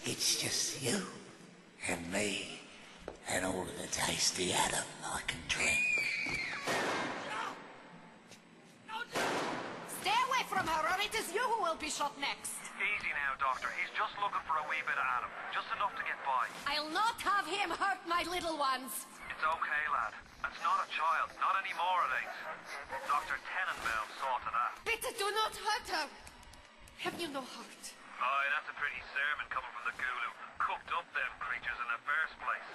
It's just you and me and all of the tasty Adam I can drink. Stay away from her or it is you who will be shot next. Easy now, Doctor. He's just looking for a wee bit of Adam. Just enough to get by. I'll not have him hurt my little ones. It's okay, lad. It's not a child. Not anymore, it ain't. Dr. Tenenbaum saw to that. Bitte, do not hurt her. Have you no heart? Aye, that's a pretty sermon coming from the ghoul who cooked up them creatures in the first place.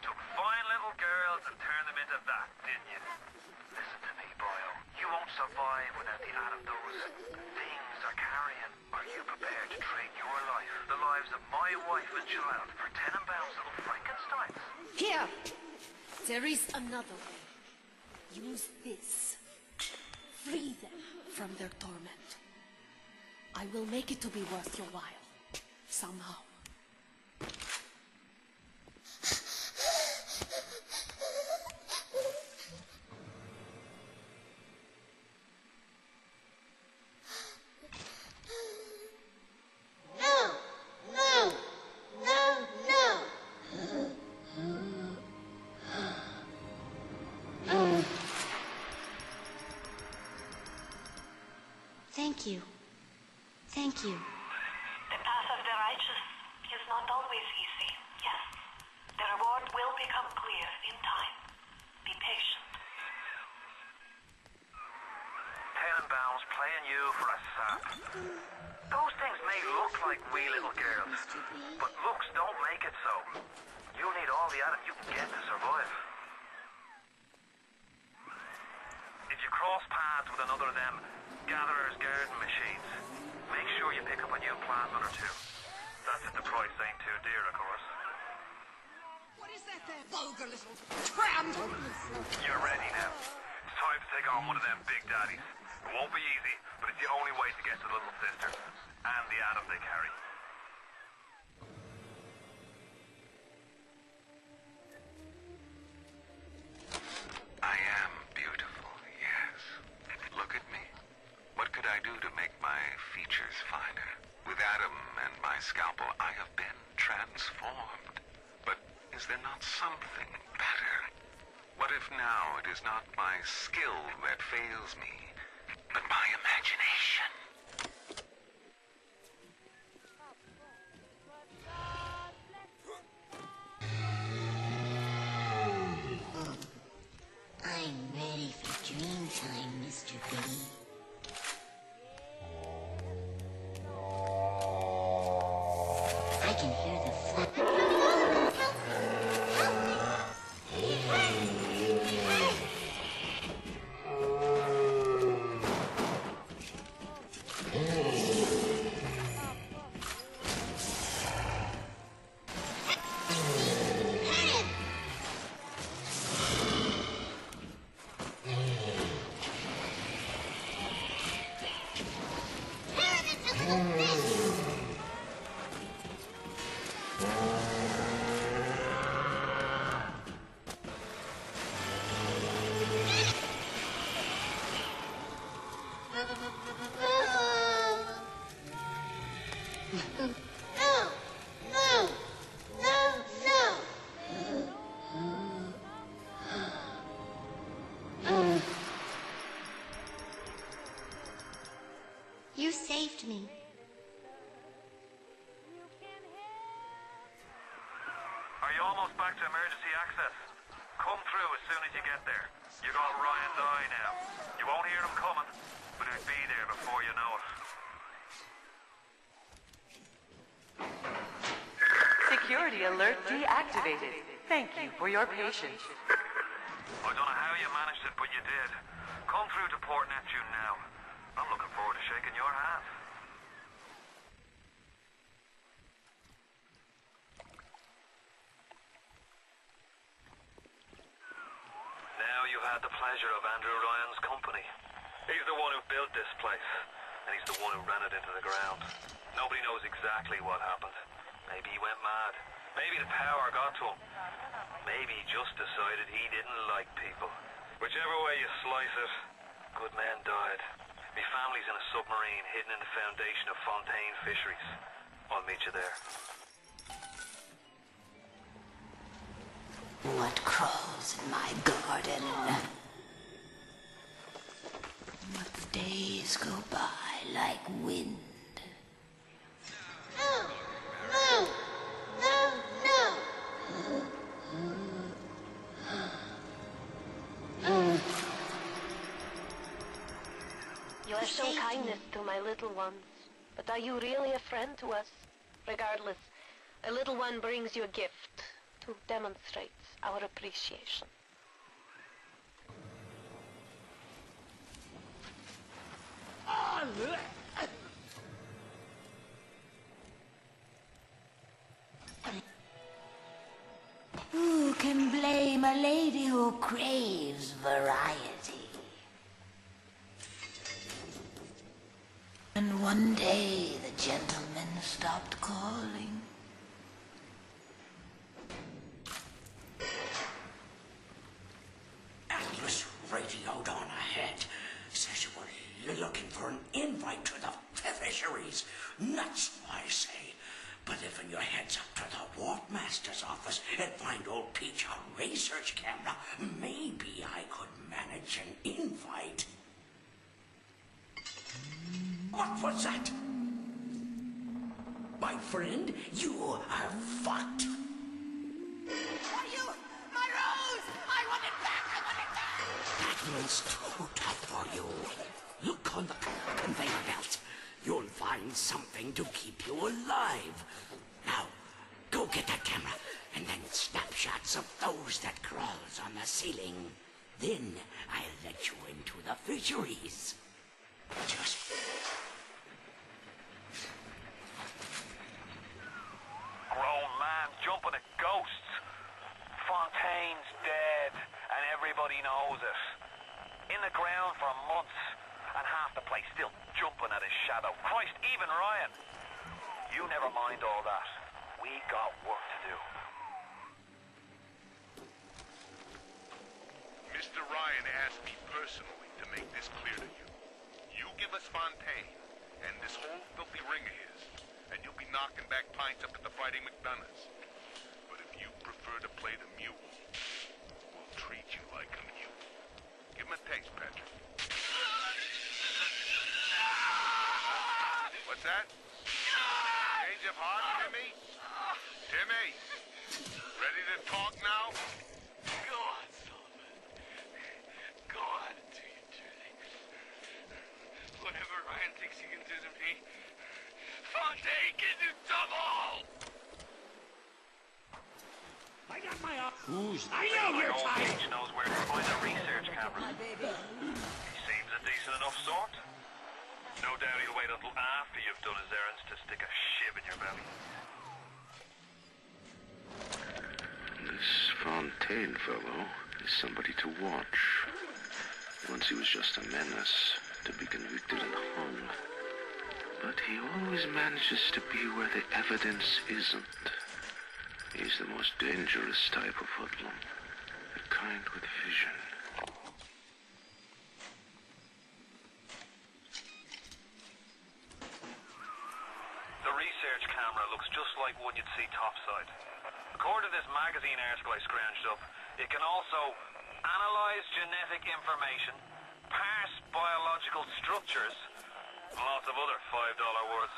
Took fine little girls and turned them into that, didn't you? Listen to me, boyo. You won't survive without the Adam those things are carrying. Are you prepared to trade your life, the lives of my wife and child, for Tenenbaum's little Frankensteins? Here. There is another way. Use this. Free them from their torment. I will make it to be worth your while. Somehow. Thank you. Thank you. The path of the righteous is not always easy, yes. The reward will become clear in time. Be patient. Tenenbaum's playing you for a sap. Those things may look like wee little girls, but looks don't make it so. You need all the Adam you can get to survive. If you cross paths with another of them gatherer's garden machines, make sure you pick up a new plant or two. That's if the price ain't too dear, of course. What is that there, vulgar little tramp? You're ready now. It's time to take on one of them big daddies. It won't be easy, but it's the only way to get to the little sister and the Adam they carry. I am beautiful, yes. Look at me. What could I do to make my features finer? With Adam and my scalpel, I have been transformed. But is there not something better? What if now it is not my skill that fails me, but my imagination? I'm ready for dream time, Mr. B. I can hear the flap. You saved me. Are you almost back to emergency access? Come through as soon as you get there. You got Ryan's eye now. You won't hear him coming, but he'll be there before you know it. Security alert deactivated. Thank you for your patience. I don't know how you managed it, but you did. Come through to Port Neptune now. I'm looking forward to shaking your hand. Now you've had the pleasure of Andrew Ryan's company. He's the one who built this place, and he's the one who ran it into the ground. Nobody knows exactly what happened. Maybe he went mad. Maybe the power got to him. Maybe he just decided he didn't like people. Whichever way you slice it, good men died. My family's in a submarine hidden in the foundation of Fontaine Fisheries. I'll meet you there. what crawls in my garden. But the days go by like wind. No! You have shown kindness to my little ones, but are you really a friend to us? Regardless, a little one brings you a gift to demonstrate our appreciation. Who can blame a lady who craves variety? And one day the gentleman stopped calling. Atlas radioed on ahead. Says you were looking for an invite to the fisheries. Nuts, I say. But if your head's up to the Warp Master's office and find old Peach a research camera, maybe I could manage an invite. What was that? My friend, you are fucked. Are you? My rose! I want it back! I want it back! That one's too tough for you. Look on the conveyor belt. You'll find something to keep you alive. Now, go get that camera, and then snapshots of those that crawls on the ceiling. Then I'll let you into the fisheries. Just... Grown man jumping at ghosts. Fontaine's dead, and everybody knows it. In the ground for months, and half the place still jumping at his shadow. Christ, even Ryan. You never mind all that. We got work to do. Mr. Ryan asked me personally to make this clear to you. You give us Fontaine, and this whole filthy ring of his, and you'll be knocking back pints up at the Fighting McDonough's. But if you prefer to play the mule, we'll treat you like a mule. Give him a taste, Patrick. What's that? Change of heart, Timmy? Timmy! Ready to talk now? Go on, Sullivan. Go on and do your dirty. Whatever Ryan thinks he can do to me, Fontaine can do double! I got my... Who's... I know you're Old tired! Peach knows where to find a research camera. He seems a decent enough sort. No doubt he'll wait until after you've done his errands to stick a shiv in your belly. This Fontaine fellow is somebody to watch. Once he was just a menace, to be convicted and hung. But he always manages to be where the evidence isn't. He's the most dangerous type of hoodlum. The kind with vision. The research camera looks just like one you'd see topside. According to this magazine article I scrounged up, it can also analyze genetic information, parse biological structures, and lots of other $5 words.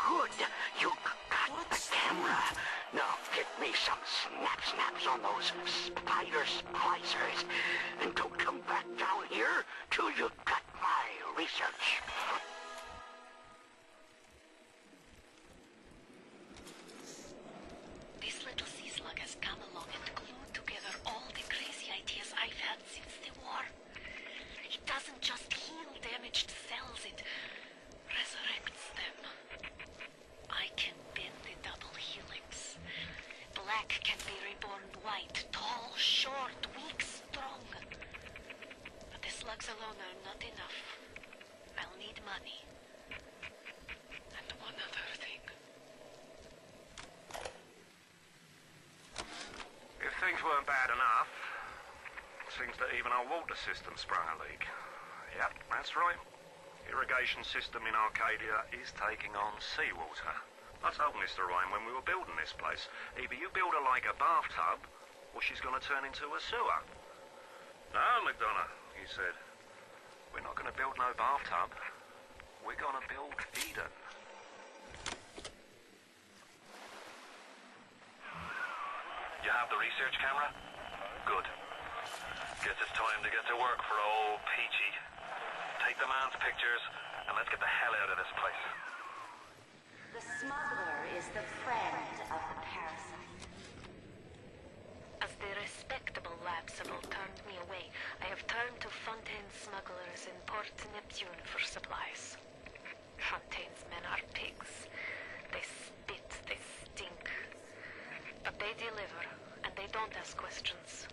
Good. You got the camera. Now get me some snaps on those spider splicers. And don't come back down here till you got my research. This little sea slug has come along and glued together all the crazy ideas I've had since the war. It doesn't just heal damaged cells, it resurrects them. I can bend the double helix. Black can be reborn white, tall, short, weak, strong. But the slugs alone are not enough. I'll need money. And one other thing. If things weren't bad enough, it seems that even our water system sprung a leak. Yep, that's right. Irrigation system in Arcadia is taking on seawater. I told Mr. Ryan when we were building this place, either you build her like a bathtub, or she's gonna turn into a sewer. No, McDonough, he said. We're not gonna build no bathtub. We're gonna build Eden. You have the research camera? Good. Guess it's time to get to work for old Peachy. Take the man's pictures, and let's get the hell out of this place. The smuggler is the friend of the parasite. As the respectable Lapsable turned me away, I have turned to Fontaine's smugglers in Port Neptune for supplies. Fontaine's men are pigs. They spit, they stink. But they deliver, and they don't ask questions.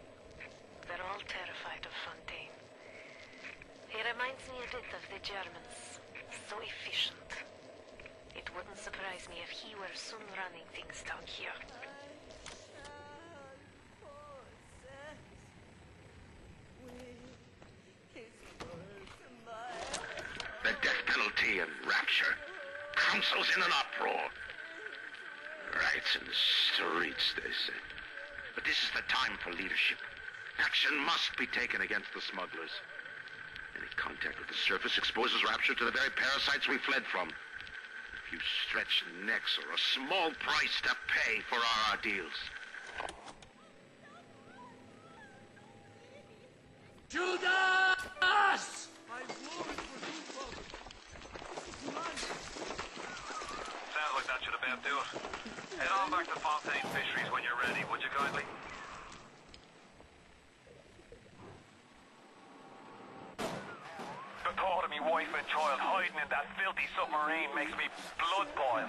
They're all terrified of Fontaine. He reminds me a bit of the Germans. So efficient. It wouldn't surprise me if he were soon running things down here. The death penalty and rapture. Council's in an uproar. Riots in the streets, they say. But this is the time for leadership. Action must be taken against the smugglers. Any contact with the surface exposes rapture to the very parasites we fled from. A few stretched necks or a small price to pay for our deals. Judas! Sounds like that should about do it. Head on back to Fontaine Fisheries when you're ready, would you kindly? The thought of me wife and child hiding in that filthy submarine makes me blood boil.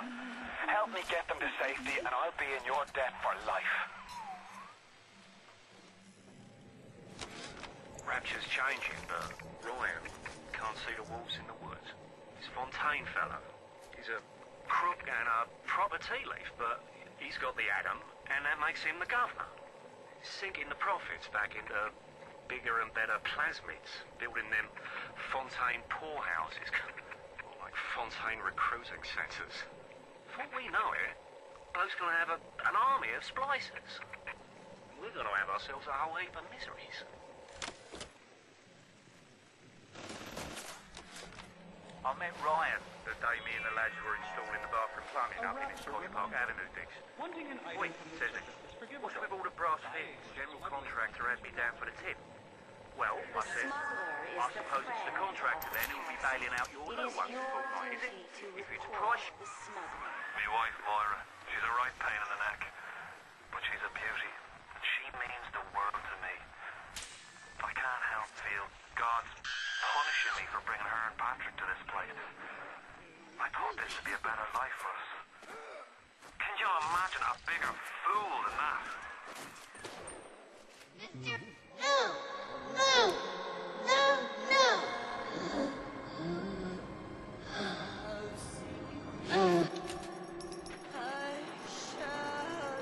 Help me get them to safety and I'll be in your debt for life. Rapture's changing, but Ryan can't see the wolves in the woods. This Fontaine fellow, he's a crook and a proper tea leaf, but he's got the atom, and that makes him the governor. Sinking the profits back into bigger and better plasmids, building them Fontaine poorhouses, like Fontaine recruiting centres. Before we know it, bloke's gonna have an army of splicers. We're gonna have ourselves a whole heap of miseries. I met Ryan the day me and the lads were installing the bathroom plumbing up in Scotty Park Avenue, Dix. Wait, says he. What's with all the brass fittings? General contractor had me down for the tip. Well, I said, I suppose it's the contractor then who'll be bailing out your little one for fortnight, is it? If it's price. Me wife, Moira, she's a right pain in the neck. But she's a beauty. And she means the world to me. I can't help feel God's punishing me for bringing her and Patrick to this place. I thought this would be a better life for us. Can you imagine a bigger fool than that? No! No! No! No!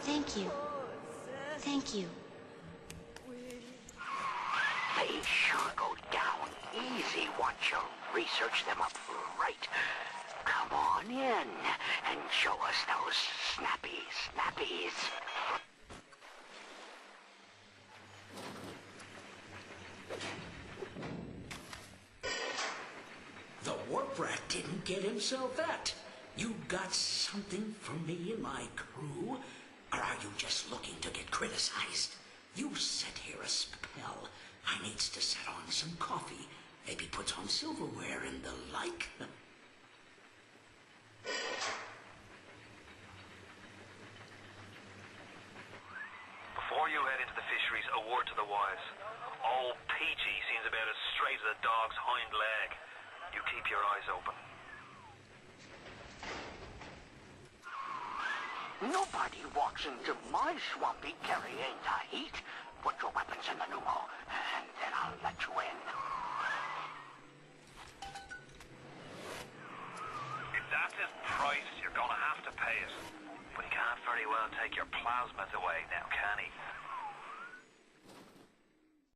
Thank you. Thank you. They sure go down easy once you research them up right. Come on in and show us those snappy snappies. The warp rat didn't get himself that. You got something for me and my crew? Or are you just looking to get criticized? You sit here a spell. I needs to set on some coffee. Maybe put on silverware and the like. Before you head into the fisheries, a word to the wise. Old Peachy seems about as straight as a dog's hind leg. You keep your eyes open. Nobody walks into my swampy carrying the heat. Put your weapons in the new